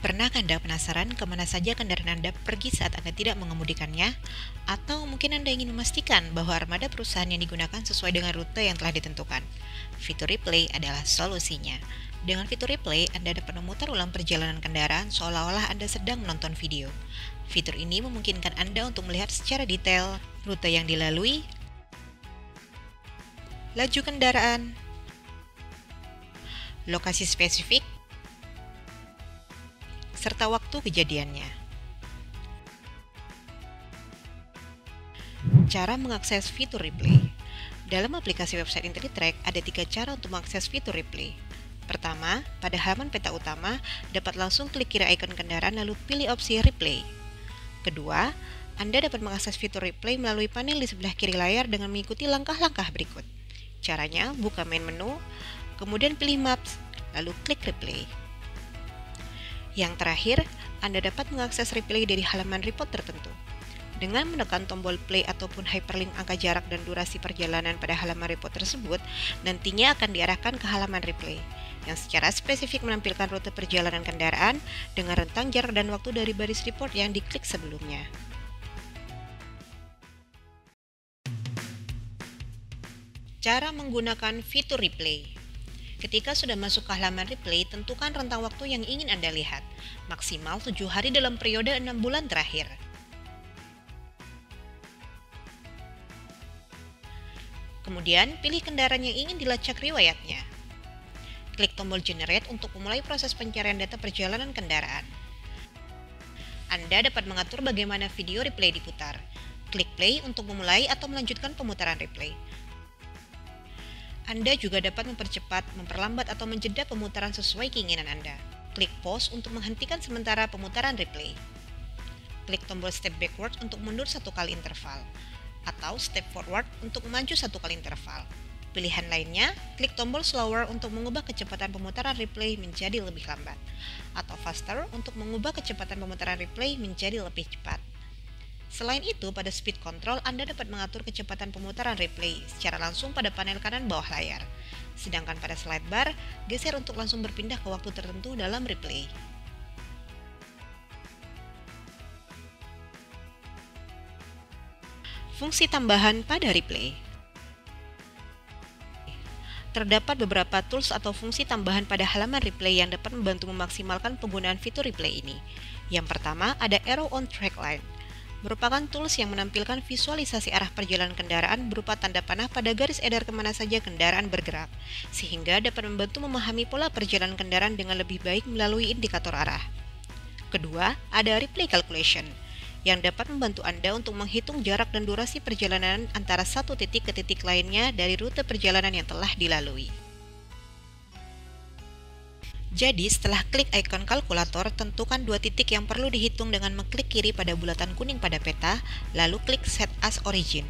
Pernahkah Anda penasaran kemana saja kendaraan Anda pergi saat Anda tidak mengemudikannya? Atau mungkin Anda ingin memastikan bahwa armada perusahaan yang digunakan sesuai dengan rute yang telah ditentukan? Fitur replay adalah solusinya. Dengan fitur replay, Anda dapat memutar ulang perjalanan kendaraan seolah-olah Anda sedang menonton video. Fitur ini memungkinkan Anda untuk melihat secara detail rute yang dilalui, laju kendaraan, lokasi spesifik, serta waktu kejadiannya. Cara mengakses fitur replay. Dalam aplikasi website IntelliTrack, ada 3 cara untuk mengakses fitur replay. Pertama, pada halaman peta utama, dapat langsung klik kiri ikon kendaraan lalu pilih opsi replay. Kedua, Anda dapat mengakses fitur replay melalui panel di sebelah kiri layar dengan mengikuti langkah-langkah berikut. Caranya, buka main menu, kemudian pilih Maps, lalu klik replay. Yang terakhir, Anda dapat mengakses replay dari halaman report tertentu. Dengan menekan tombol play ataupun hyperlink angka jarak dan durasi perjalanan pada halaman report tersebut, nantinya akan diarahkan ke halaman replay, yang secara spesifik menampilkan rute perjalanan kendaraan dengan rentang jarak dan waktu dari baris report yang diklik sebelumnya. Cara menggunakan fitur replay. Ketika sudah masuk ke halaman replay, tentukan rentang waktu yang ingin Anda lihat, maksimal 7 hari dalam periode 6 bulan terakhir. Kemudian, pilih kendaraan yang ingin dilacak riwayatnya. Klik tombol Generate untuk memulai proses pencarian data perjalanan kendaraan. Anda dapat mengatur bagaimana video replay diputar. Klik play untuk memulai atau melanjutkan pemutaran replay. Anda juga dapat mempercepat, memperlambat, atau menjeda pemutaran sesuai keinginan Anda. Klik pause untuk menghentikan sementara pemutaran replay. Klik tombol step backward untuk mundur 1 kali interval, atau step forward untuk maju 1 kali interval. Pilihan lainnya, klik tombol slower untuk mengubah kecepatan pemutaran replay menjadi lebih lambat, atau faster untuk mengubah kecepatan pemutaran replay menjadi lebih cepat. Selain itu, pada speed control, Anda dapat mengatur kecepatan pemutaran replay secara langsung pada panel kanan bawah layar. Sedangkan pada slide bar, geser untuk langsung berpindah ke waktu tertentu dalam replay. Fungsi tambahan pada replay. Terdapat beberapa tools atau fungsi tambahan pada halaman replay yang dapat membantu memaksimalkan penggunaan fitur replay ini. Yang pertama, ada Arrow on Track Line. Merupakan tools yang menampilkan visualisasi arah perjalanan kendaraan berupa tanda panah pada garis edar kemana saja kendaraan bergerak, sehingga dapat membantu memahami pola perjalanan kendaraan dengan lebih baik melalui indikator arah. Kedua, ada Replay Calculation, yang dapat membantu Anda untuk menghitung jarak dan durasi perjalanan antara satu titik ke titik lainnya dari rute perjalanan yang telah dilalui. Jadi, setelah klik ikon kalkulator, tentukan 2 titik yang perlu dihitung dengan mengklik kiri pada bulatan kuning pada peta, lalu klik Set as Origin.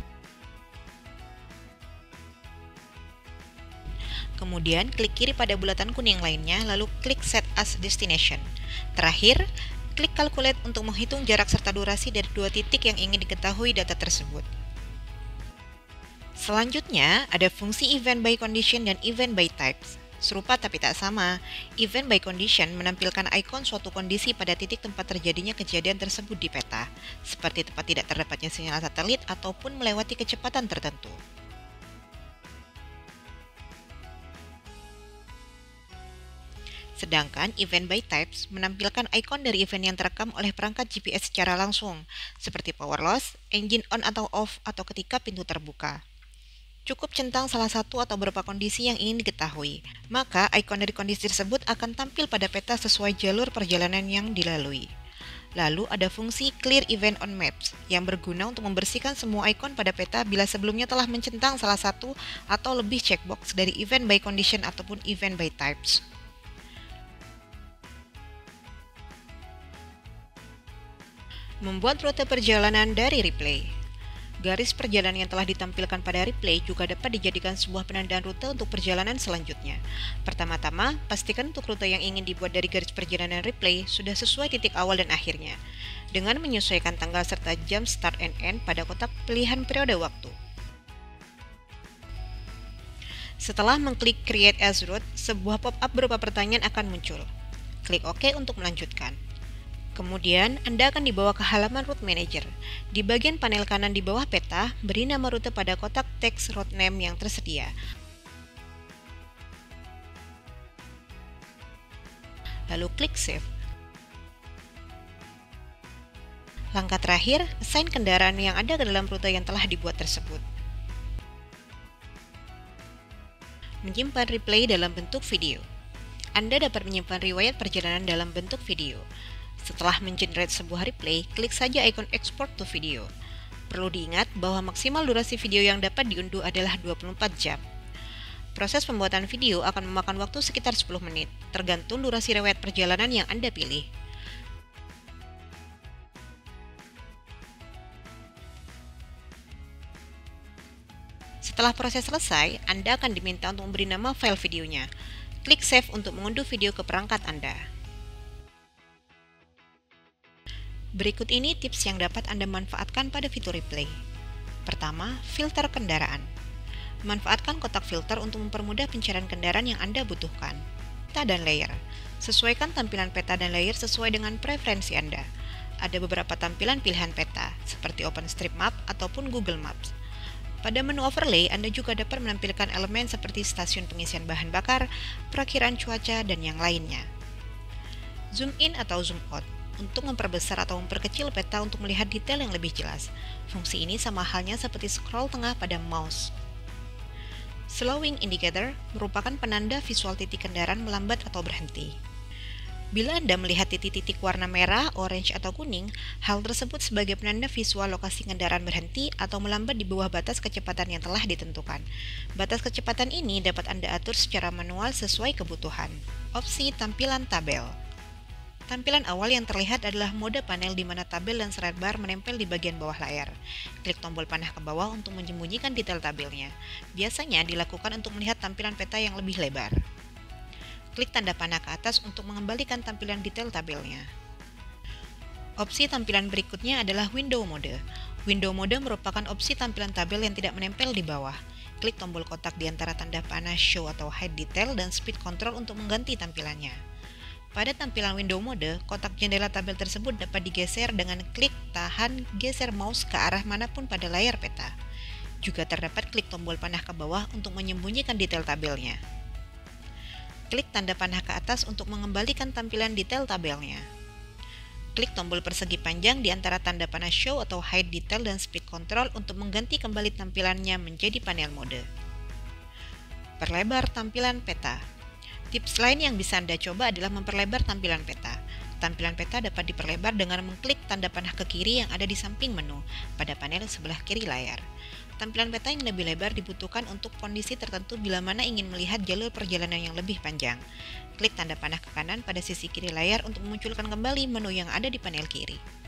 Kemudian, klik kiri pada bulatan kuning lainnya, lalu klik Set as Destination. Terakhir, klik Calculate untuk menghitung jarak serta durasi dari 2 titik yang ingin diketahui data tersebut. Selanjutnya, ada fungsi Event by Condition dan Event by Types. Serupa tapi tak sama, Event by Condition menampilkan ikon suatu kondisi pada titik tempat terjadinya kejadian tersebut di peta, seperti tempat tidak terdapatnya sinyal satelit ataupun melewati kecepatan tertentu. Sedangkan Event by Types menampilkan ikon dari event yang terekam oleh perangkat GPS secara langsung, seperti power loss, engine on atau off, atau ketika pintu terbuka. Cukup centang salah satu atau beberapa kondisi yang ingin diketahui, maka ikon dari kondisi tersebut akan tampil pada peta sesuai jalur perjalanan yang dilalui. Lalu ada fungsi Clear Event on Maps yang berguna untuk membersihkan semua ikon pada peta bila sebelumnya telah mencentang salah satu atau lebih checkbox dari Event by Condition ataupun Event by Types. Membuat rute perjalanan dari replay. Garis perjalanan yang telah ditampilkan pada replay juga dapat dijadikan sebuah penandaan rute untuk perjalanan selanjutnya. Pertama-tama, pastikan untuk rute yang ingin dibuat dari garis perjalanan replay sudah sesuai titik awal dan akhirnya, dengan menyesuaikan tanggal serta jam start and end pada kotak pilihan periode waktu. Setelah mengklik Create as Route, sebuah pop-up berupa pertanyaan akan muncul. Klik OK untuk melanjutkan. Kemudian, Anda akan dibawa ke halaman Route Manager. Di bagian panel kanan di bawah peta, beri nama rute pada kotak teks route name yang tersedia. Lalu klik Save. Langkah terakhir, assign kendaraan yang ada ke dalam rute yang telah dibuat tersebut. Menyimpan replay dalam bentuk video. Anda dapat menyimpan riwayat perjalanan dalam bentuk video. Setelah mengenerate sebuah replay, klik saja ikon export to video. Perlu diingat bahwa maksimal durasi video yang dapat diunduh adalah 24 jam. Proses pembuatan video akan memakan waktu sekitar 10 menit, tergantung durasi riwayat perjalanan yang Anda pilih. Setelah proses selesai, Anda akan diminta untuk memberi nama file videonya. Klik Save untuk mengunduh video ke perangkat Anda. Berikut ini tips yang dapat Anda manfaatkan pada fitur replay. Pertama, filter kendaraan. Manfaatkan kotak filter untuk mempermudah pencarian kendaraan yang Anda butuhkan. Peta dan layer. Sesuaikan tampilan peta dan layer sesuai dengan preferensi Anda. Ada beberapa tampilan pilihan peta, seperti OpenStreetMap ataupun Google Maps. Pada menu overlay, Anda juga dapat menampilkan elemen seperti stasiun pengisian bahan bakar, perakiraan cuaca, dan yang lainnya. Zoom in atau zoom out untuk memperbesar atau memperkecil peta untuk melihat detail yang lebih jelas. Fungsi ini sama halnya seperti scroll tengah pada mouse. Slowing indicator merupakan penanda visual titik kendaraan melambat atau berhenti. Bila Anda melihat titik-titik warna merah, orange, atau kuning, hal tersebut sebagai penanda visual lokasi kendaraan berhenti atau melambat di bawah batas kecepatan yang telah ditentukan. Batas kecepatan ini dapat Anda atur secara manual sesuai kebutuhan. Opsi tampilan tabel. Tampilan awal yang terlihat adalah mode panel di mana tabel dan serat bar menempel di bagian bawah layar. Klik tombol panah ke bawah untuk menyembunyikan detail tabelnya. Biasanya dilakukan untuk melihat tampilan peta yang lebih lebar. Klik tanda panah ke atas untuk mengembalikan tampilan detail tabelnya. Opsi tampilan berikutnya adalah window mode. Window mode merupakan opsi tampilan tabel yang tidak menempel di bawah. Klik tombol kotak di antara tanda panah show atau hide detail dan speed control untuk mengganti tampilannya. Pada tampilan window mode, kotak jendela tabel tersebut dapat digeser dengan klik tahan geser mouse ke arah manapun pada layar peta. Juga terdapat klik tombol panah ke bawah untuk menyembunyikan detail tabelnya. Klik tanda panah ke atas untuk mengembalikan tampilan detail tabelnya. Klik tombol persegi panjang di antara tanda panah show atau hide detail dan speed control untuk mengganti kembali tampilannya menjadi panel mode. Perlebar tampilan peta. Tips lain yang bisa Anda coba adalah memperlebar tampilan peta. Tampilan peta dapat diperlebar dengan mengklik tanda panah ke kiri yang ada di samping menu pada panel sebelah kiri layar. Tampilan peta yang lebih lebar dibutuhkan untuk kondisi tertentu bila mana ingin melihat jalur perjalanan yang lebih panjang. Klik tanda panah ke kanan pada sisi kiri layar untuk memunculkan kembali menu yang ada di panel kiri.